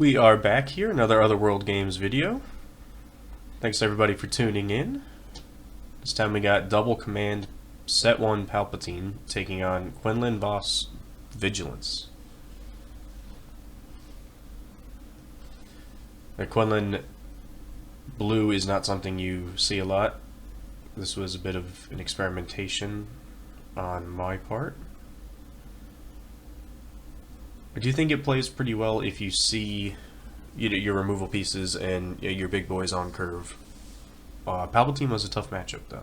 We are back here, another Otherworld Games video. Thanks everybody for tuning in. This time we got double command set 1 Palpatine taking on Quinlan Vos Vigilance. The Quinlan blue is not something you see a lot. This was a bit of an experimentation on my part. I do think it plays pretty well if you see your removal pieces and your big boys on curve. Palpatine was a tough matchup though.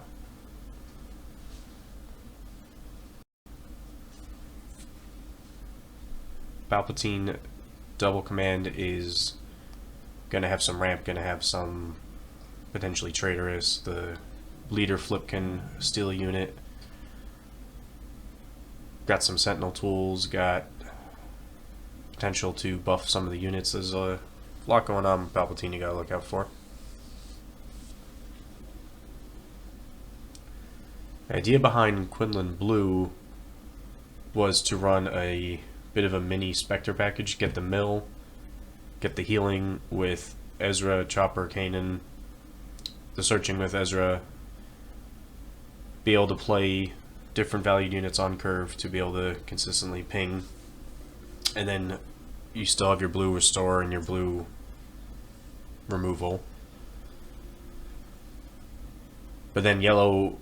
Palpatine double command is going to have some ramp, going to have some potentially traitorous. The leader flip can steal a unit. Got some sentinel tools, got potential to buff some of the units. There's a lot going on with Palpatine you gotta look out for. The idea behind Quinlan Blue was to run a bit of a mini Spectre package, get the mill, get the healing with Ezra, Chopper, Kanan, the searching with Ezra, be able to play different valued units on curve to be able to consistently ping, and then you still have your blue restore and your blue removal. But then yellow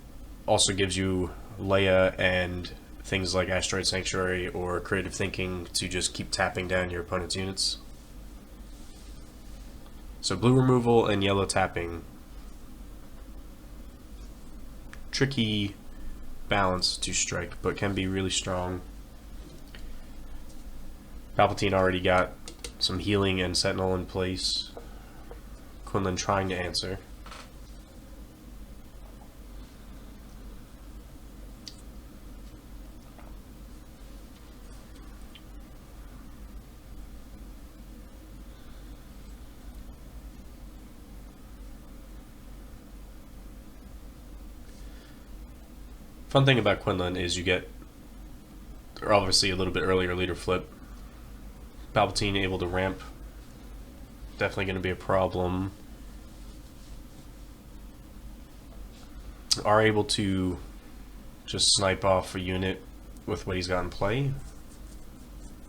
also gives you Leia and things like Asteroid Sanctuary or Creative Thinking to just keep tapping down your opponent's units. So blue removal and yellow tapping. Tricky balance to strike, but can be really strong. Palpatine already got some healing and sentinel in place. Quinlan trying to answer. Fun thing about Quinlan is you get obviously a little bit earlier leader flip. Palpatine able to ramp, definitely going to be a problem. Are able to just snipe off a unit with what he's got in play.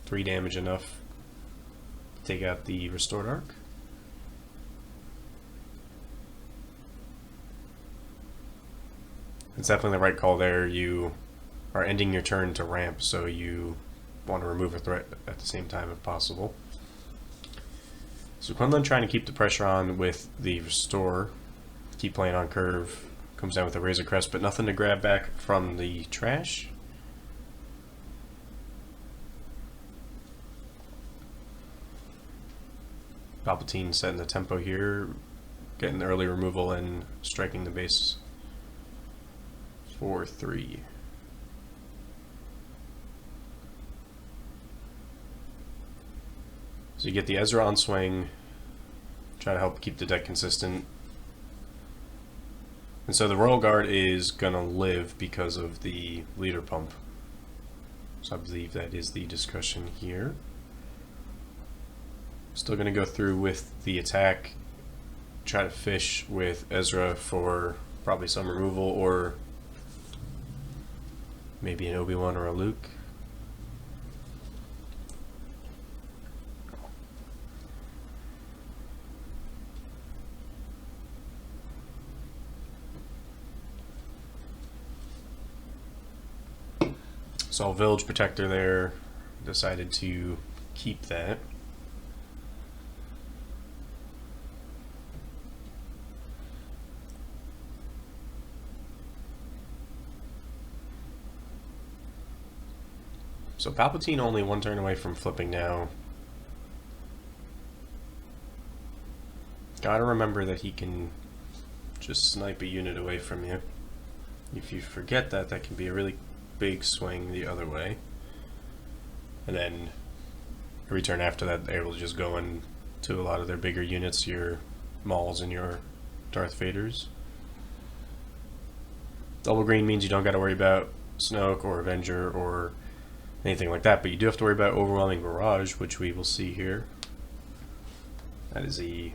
3 damage enough to take out the restored arc. It's definitely the right call there. You are ending your turn to ramp, so you want to remove a threat at the same time if possible. So Quinlan trying to keep the pressure on with the restore, keep playing on curve, comes down with a Razor Crest, but nothing to grab back from the trash. Palpatine setting the tempo here, getting the early removal and striking the base 4-3. So you get the Ezra on swing, try to help keep the deck consistent. And so the Royal Guard is gonna live because of the leader pump. So I believe that is the discussion here. Still gonna go through with the attack, try to fish with Ezra for probably some removal or maybe an Obi-Wan or a Luke. So Village Protector there, decided to keep that. So Palpatine only 1 turn away from flipping now. Gotta remember that he can just snipe a unit away from you. If you forget that, that can be a really big swing the other way. And then every turn after that, they're able to just go into a lot of their bigger units, your Mauls and your Darth Vaders. Double green means you don't got to worry about Snoke or Avenger or anything like that, but you do have to worry about overwhelming barrage, which we will see here. That is a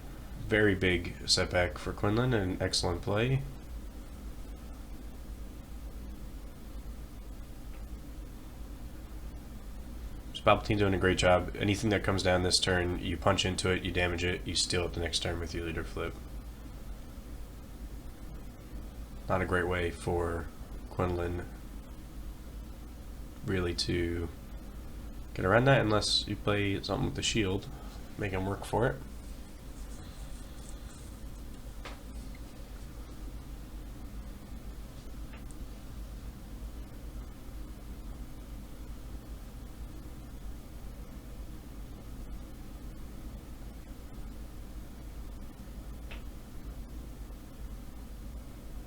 very big setback for Quinlan and an excellent play. So Palpatine doing a great job. Anything that comes down this turn, you punch into it, you damage it, you steal it the next turn with your leader flip. Not a great way for Quinlan really to get around that unless you play something with the shield, make him work for it.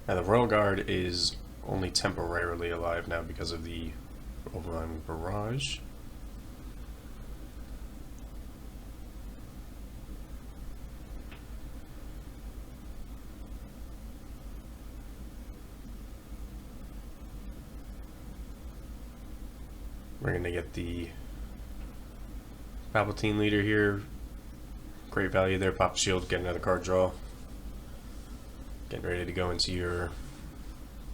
Now the Royal Guard is only temporarily alive now because of the overwhelming barrage. We're going to get the Palpatine leader here. Great value there. Pop shield, get another card draw. Getting ready to go into your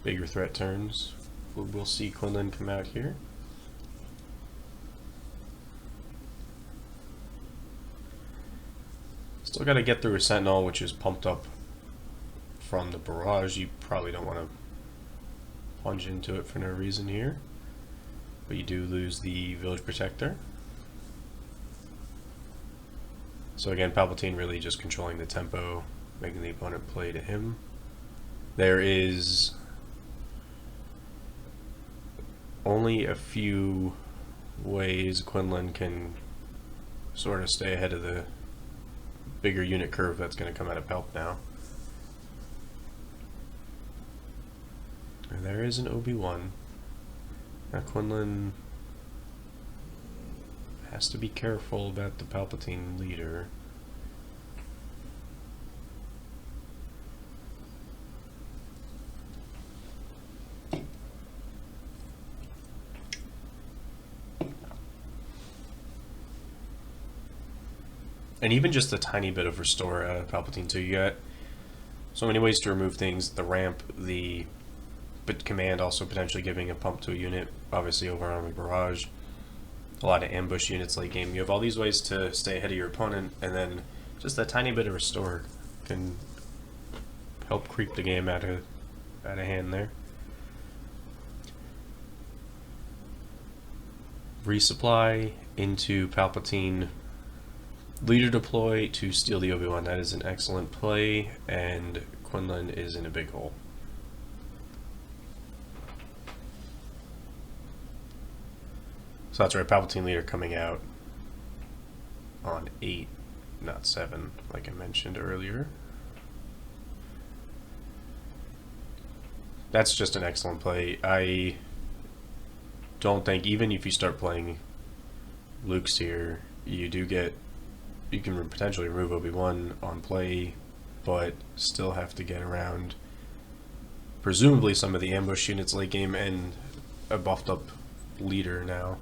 bigger threat turns. We'll see Quinlan come out here. Still got to get through a Sentinel, which is pumped up from the barrage. You probably don't want to plunge into it for no reason here. But you do lose the Village Protector. So again, Palpatine really just controlling the tempo, making the opponent play to him. There is only a few ways Quinlan can sort of stay ahead of the bigger unit curve that's going to come out of Palp now. And there is an Obi-Wan. Now Quinlan has to be careful about the Palpatine leader. And even just a tiny bit of restore out of Palpatine too. You got so many ways to remove things. The ramp, the command also potentially giving a pump to a unit. Obviously overarming barrage. A lot of ambush units late game. You have all these ways to stay ahead of your opponent, and then just a tiny bit of restore can help creep the game out of hand there. Resupply into Palpatine. Leader deploy to steal the Obi-Wan. That is an excellent play, and Quinlan is in a big hole. So that's right, Palpatine leader coming out on 8, not 7, like I mentioned earlier. That's just an excellent play. I don't think, even if you start playing Luke's here, you can potentially remove Obi-Wan on play, but still have to get around presumably some of the ambush units late game and a buffed up leader now.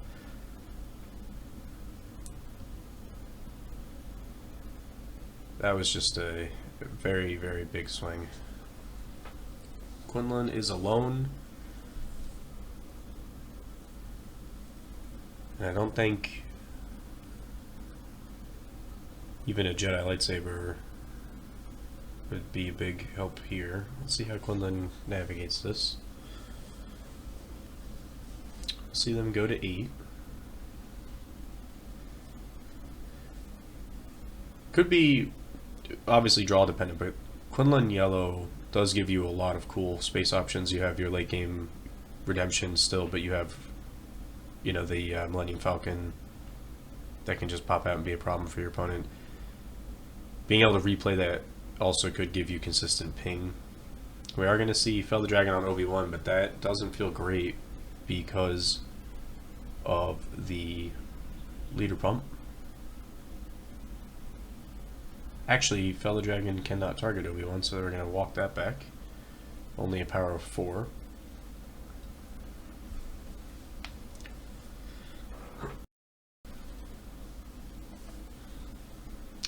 That was just a very, very big swing. Quinlan is alone. And I don't think even a Jedi lightsaber would be a big help here. Let's see how Quinlan navigates this. See them go to 8. Could be obviously draw dependent, but Quinlan yellow does give you a lot of cool space options. You have your late game redemption still, but you have, you know, the Millennium Falcon that can just pop out and be a problem for your opponent. Being able to replay that also could give you consistent ping. We are going to see Fel the Dragon on Obi-Wan, but that doesn't feel great because of the leader pump. Actually, Fel the Dragon cannot target Obi-Wan, so we're going to walk that back. Only a power of 4.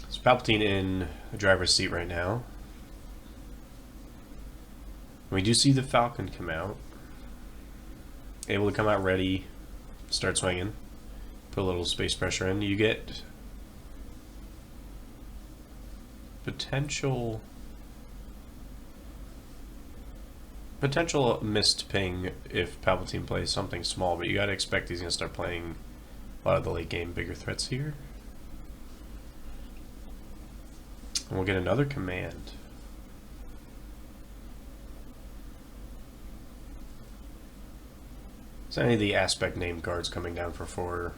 So Palpatine in the driver's seat right now. We do see the Falcon come out. Able to come out ready, start swinging, put a little space pressure in. You get potential missed ping if Palpatine plays something small, but you gotta expect he's gonna start playing a lot of the late game bigger threats here. And we'll get another command. So any of the aspect named guards coming down for 4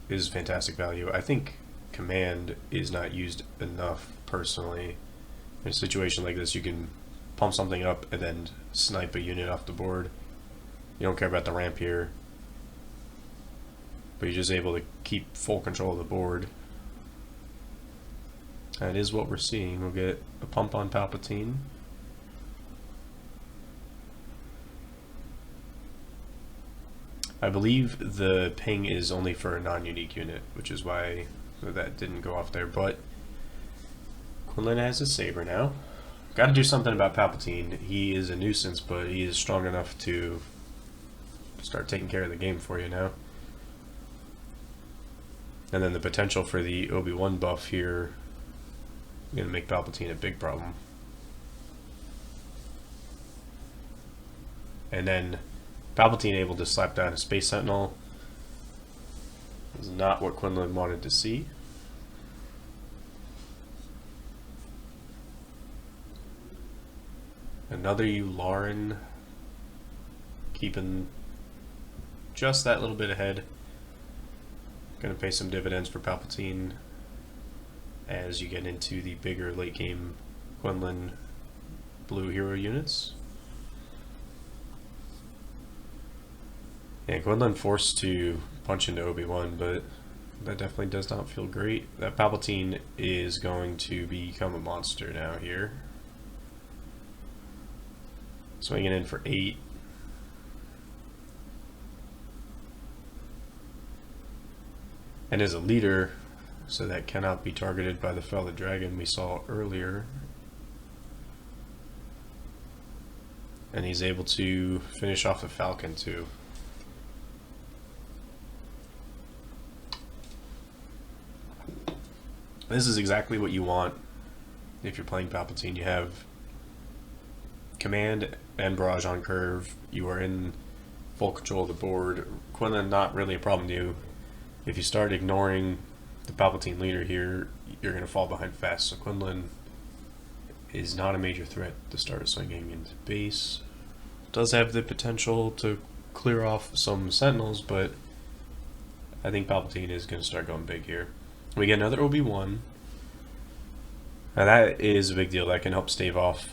is fantastic value. I think command is not used enough personally. In a situation like this, you can pump something up and then snipe a unit off the board. You don't care about the ramp here, but you're just able to keep full control of the board. That is what we're seeing. We'll get a pump on Palpatine. I believe the ping is only for a non-unique unit, which is why that didn't go off there, but Quinlan has a saber now. Got to do something about Palpatine. He is a nuisance, but he is strong enough to start taking care of the game for you now. And then the potential for the Obi-Wan buff here is going to make Palpatine a big problem. And then Palpatine able to slap down a Space Sentinel is not what Quinlan wanted to see. Another Yularen, keeping just that little bit ahead. Gonna pay some dividends for Palpatine as you get into the bigger late game Quinlan blue hero units. Yeah, Quinlan forced to punch into Obi-Wan, but that definitely does not feel great. That Palpatine is going to become a monster now here. Swinging in for 8. And as a leader, so that cannot be targeted by the fellow dragon we saw earlier. And he's able to finish off the Falcon too. This is exactly what you want if you're playing Palpatine. You have command and barrage on curve. You are in full control of the board. Quinlan, not really a problem to you. If you start ignoring the Palpatine leader here, you're going to fall behind fast. So Quinlan is not a major threat to start swinging into base. Does have the potential to clear off some Sentinels, but I think Palpatine is going to start going big here. We get another Obi-Wan. Now that is a big deal. That can help stave off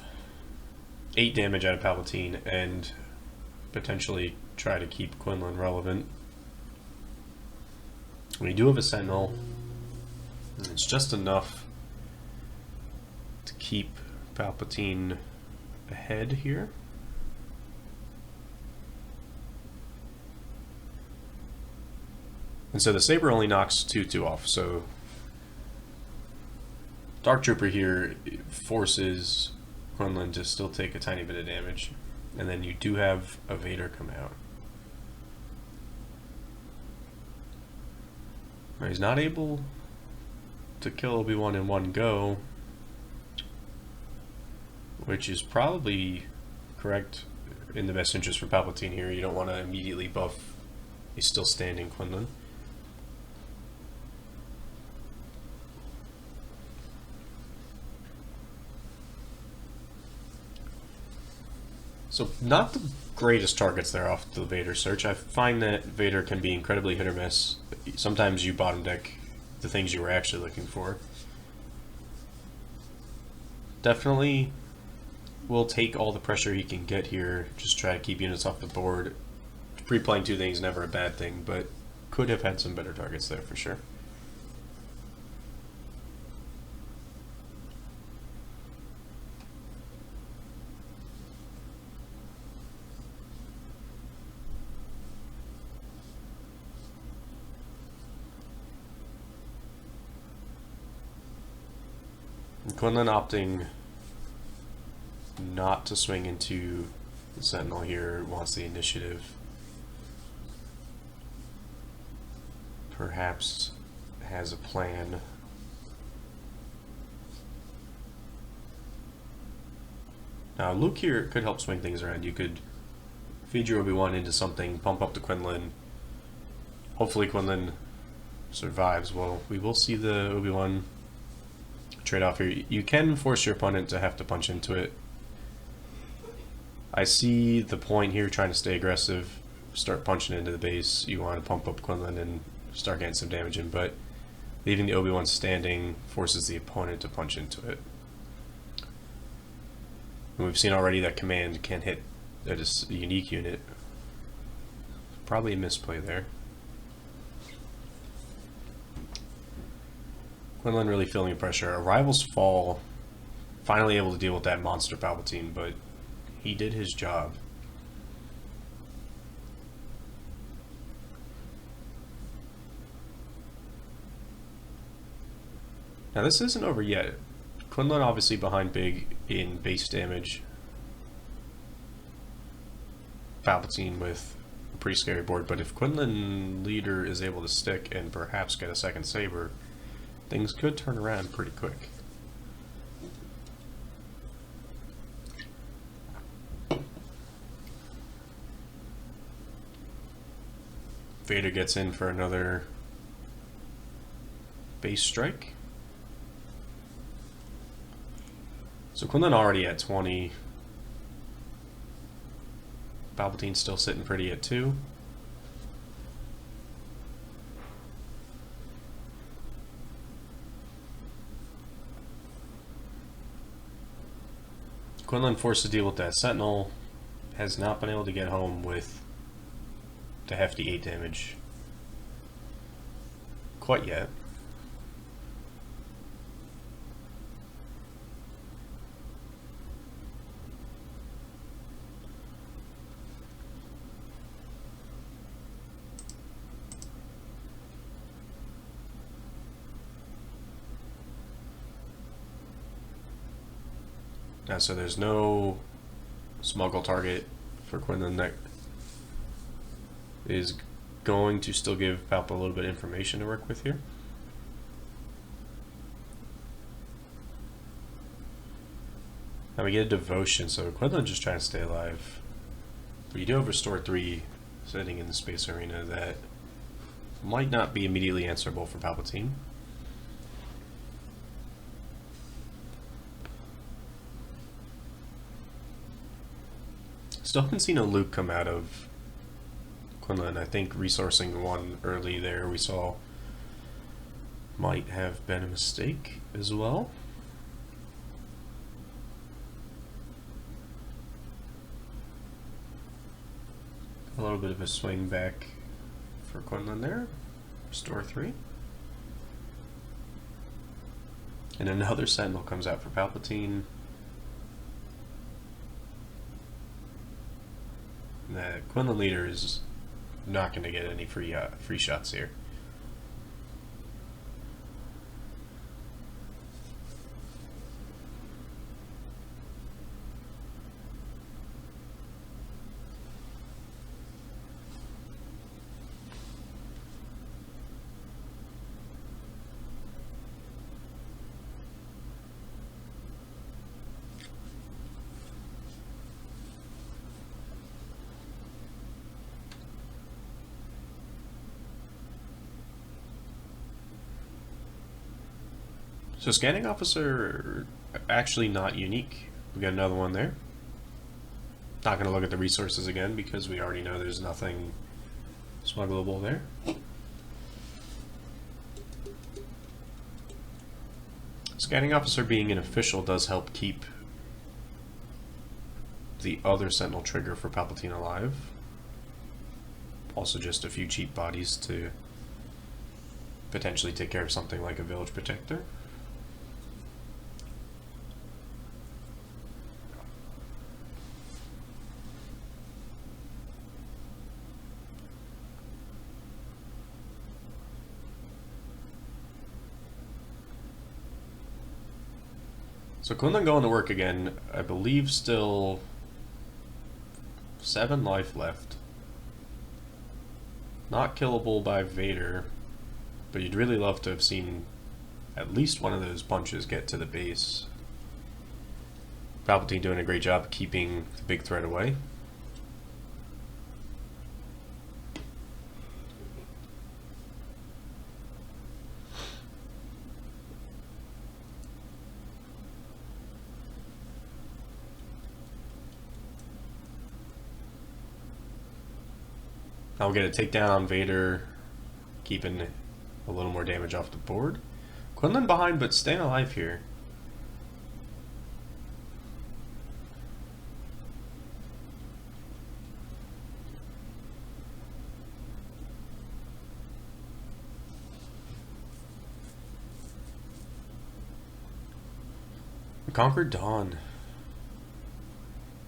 8 damage out of Palpatine and potentially try to keep Quinlan relevant. We do have a Sentinel. And it's just enough to keep Palpatine ahead here. And so the saber only knocks 2/2 off, so Dark Trooper here forces Quinlan to still take a tiny bit of damage. And then you do have a Vader come out. Now he's not able to kill Obi-Wan in one go, which is probably correct in the best interest for Palpatine here. You don't want to immediately buff a still standing Quinlan. So not the greatest targets there off the Vader search. I find that Vader can be incredibly hit or miss. Sometimes you bottom deck the things you were actually looking for. Definitely will take all the pressure he can get here. Just try to keep units off the board. Pre-playing 2 things never a bad thing, but could have had some better targets there for sure. Quinlan opting not to swing into the Sentinel here, wants the initiative. Perhaps has a plan. Now Luke here could help swing things around. You could feed your Obi-Wan into something, pump up the Quinlan. Hopefully Quinlan survives. Well, we will see the Obi-Wan trade-off here. You can force your opponent to have to punch into it. I see the point here, trying to stay aggressive, start punching into the base. You want to pump up Quinlan and start getting some damage in, but leaving the Obi-Wan standing forces the opponent to punch into it. And we've seen already that command can hit a unique unit. Probably a misplay there. Quinlan really feeling the pressure. Arrival's fall, finally able to deal with that monster Palpatine, but he did his job. Now this isn't over yet. Quinlan obviously behind big in base damage. Palpatine with a pretty scary board, but if Quinlan leader is able to stick and perhaps get a second saber, things could turn around pretty quick. Vader gets in for another base strike. So Quinlan already at 20. Palpatine's still sitting pretty at 2. Quinlan forced to deal with that Sentinel. Has not been able to get home with the hefty 8 damage quite yet. Now, so there's no smuggle target for Quinlan that is going to still give Palpa a little bit of information to work with here. Now we get a devotion, so Quinlan just trying to stay alive. But you do have Restore 3 sitting in the space arena that might not be immediately answerable for Palpatine. Still haven't seen a Luke come out of Quinlan. I think resourcing one early there we saw might have been a mistake as well. A little bit of a swing back for Quinlan there. Restore 3. And another Sentinel comes out for Palpatine. The Quinlan leader is not going to get any free shots here. So scanning officer, actually not unique. We got another one there. Not going to look at the resources again because we already know there's nothing smuggleable there. Scanning officer being an official does help keep the other Sentinel trigger for Palpatine alive. Also just a few cheap bodies to potentially take care of something like a village protector. So Quinlan going to work again. I believe still 7 life left. Not killable by Vader, but you'd really love to have seen at least one of those punches get to the base. Palpatine doing a great job keeping the big threat away. Now we'll get a takedown on Vader, keeping a little more damage off the board. Quinlan behind, but staying alive here. Conquered Dawn.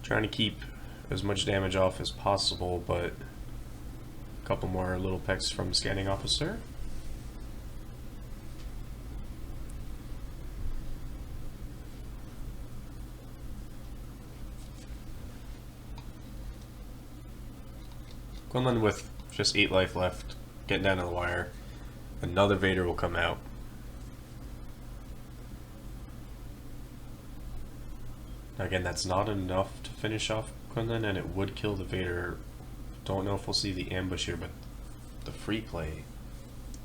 Trying to keep as much damage off as possible, but a couple more little pecks from the scanning officer. Quinlan with just 8 life left, getting down to the wire. Another Vader will come out. Again, that's not enough to finish off Quinlan, and it would kill the Vader. Don't know if we'll see the ambush here, but the free play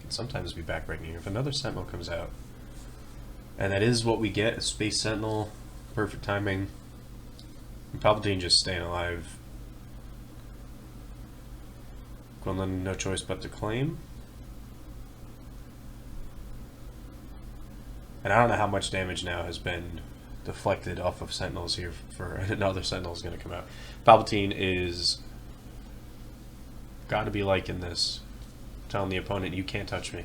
can sometimes be backbreaking. If another Sentinel comes out, and that is what we get, a Space Sentinel, perfect timing. And Palpatine just staying alive. Quinlan, no choice but to claim. And I don't know how much damage now has been deflected off of Sentinels here for another Sentinel is going to come out. Palpatine is got to be liking this, telling the opponent, you can't touch me.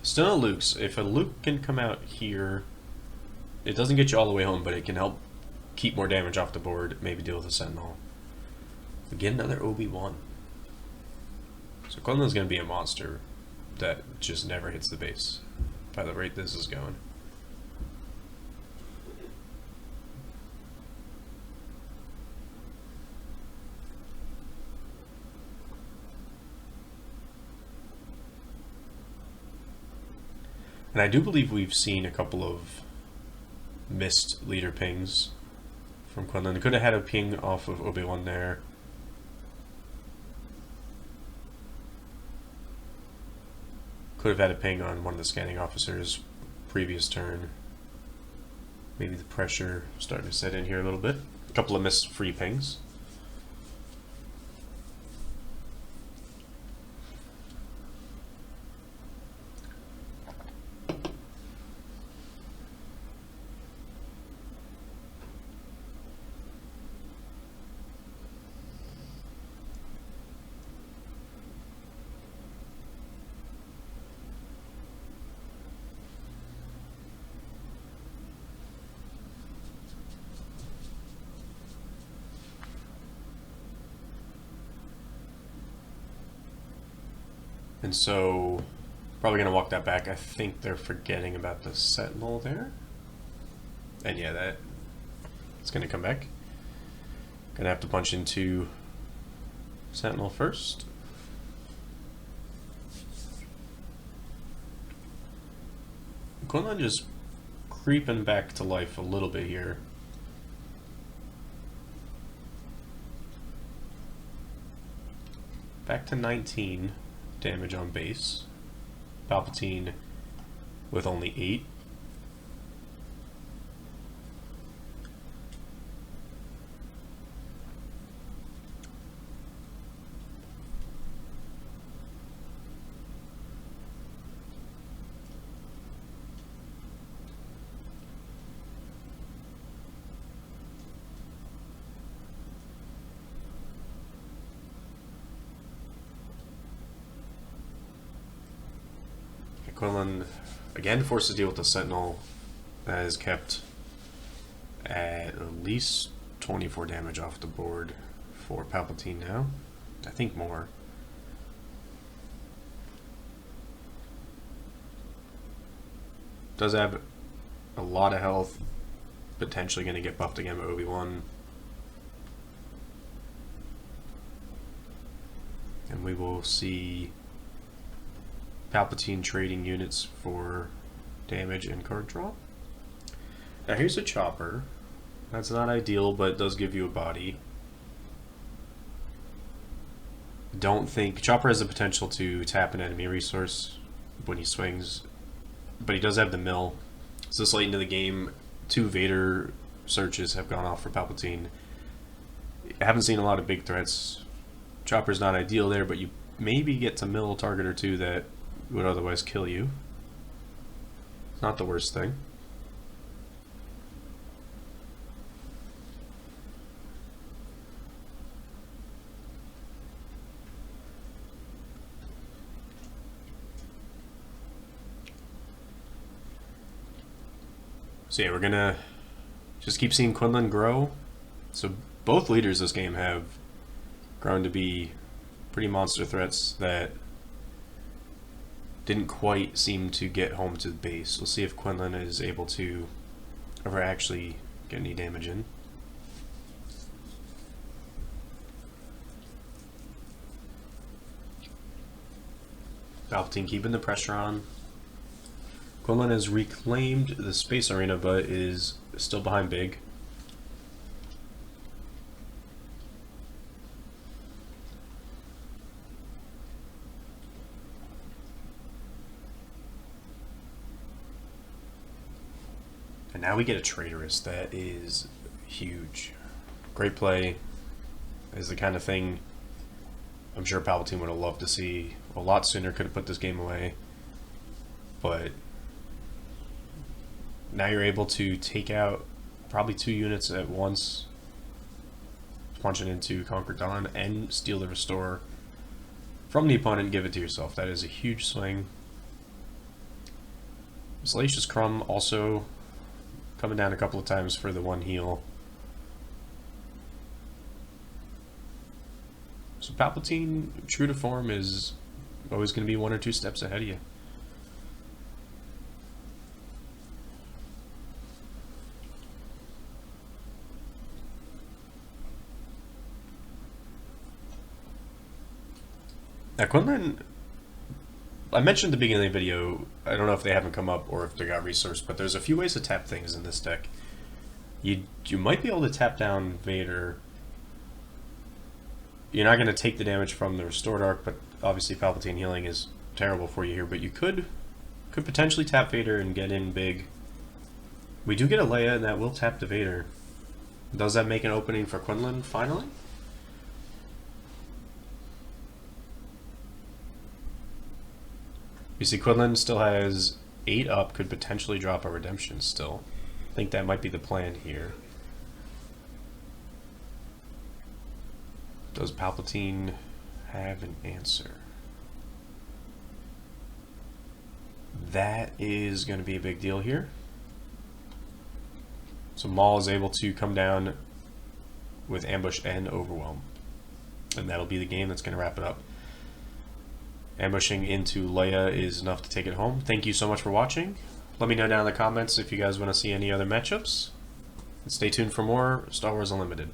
Still no Luke's. If a Luke can come out here, it doesn't get you all the way home, but it can help keep more damage off the board, maybe deal with a Sentinel. We get another Obi-Wan. So Quinlan's going to be a monster that just never hits the base by the rate this is going. And I do believe we've seen a couple of missed leader pings from Quinlan. They could have had a ping off of Obi-Wan there. Could have had a ping on one of the scanning officers previous turn. Maybe the pressure starting to set in here a little bit. A couple of missed free pings. And so, probably going to walk that back. I think they're forgetting about the Sentinel there. And yeah, it's going to come back. Going to have to punch into Sentinel first. Quinlan just creeping back to life a little bit here. Back to 19 damage on base. Palpatine with only 8. Quinlan Again, forced to deal with the Sentinel that is kept at least 24 damage off the board for Palpatine now. I think more. Does have a lot of health. Potentially going to get buffed again by Obi-Wan. And we will see Palpatine trading units for damage and card draw. Now here's a chopper. That's not ideal, but it does give you a body. Don't think... Chopper has the potential to tap an enemy resource when he swings, but he does have the mill. So this late into the game, 2 Vader searches have gone off for Palpatine. I haven't seen a lot of big threats. Chopper's not ideal there, but you maybe get to mill a target or 2 that would otherwise kill you. It's not the worst thing. So yeah, we're gonna just keep seeing Quinlan grow. So both leaders this game have grown to be pretty monster threats that didn't quite seem to get home to the base. We'll see if Quinlan is able to ever actually get any damage in. Palpatine keeping the pressure on. Quinlan has reclaimed the space arena, but is still behind Big. And now we get a traitorous. That is huge. Great play. Is the kind of thing I'm sure Palpatine would have loved to see a lot sooner. Could have put this game away. But now you're able to take out probably 2 units at once, punch it into Conquer Dawn, and steal the Restore from the opponent and give it to yourself. That is a huge swing. Salacious Crumb also coming down a couple of times for the 1 heal. So Palpatine, true to form, is always going to be 1 or 2 steps ahead of you. Now Quinlan, I mentioned at the beginning of the video, I don't know if they haven't come up or if they got resourced, but there's a few ways to tap things in this deck. You might be able to tap down Vader. You're not going to take the damage from the Restored Arc, but obviously Palpatine healing is terrible for you here, but you could potentially tap Vader and get in big. We do get a Leia, and that will tap the Vader. Does that make an opening for Quinlan finally? You see Quinlan still has 8 up, could potentially drop a redemption still. I think that might be the plan here. Does Palpatine have an answer? That is going to be a big deal here. So Maul is able to come down with Ambush and Overwhelm. And that'll be the game that's going to wrap it up. Ambushing into Leia is enough to take it home. Thank you so much for watching. Let me know down in the comments if you guys want to see any other matchups. And stay tuned for more Star Wars Unlimited.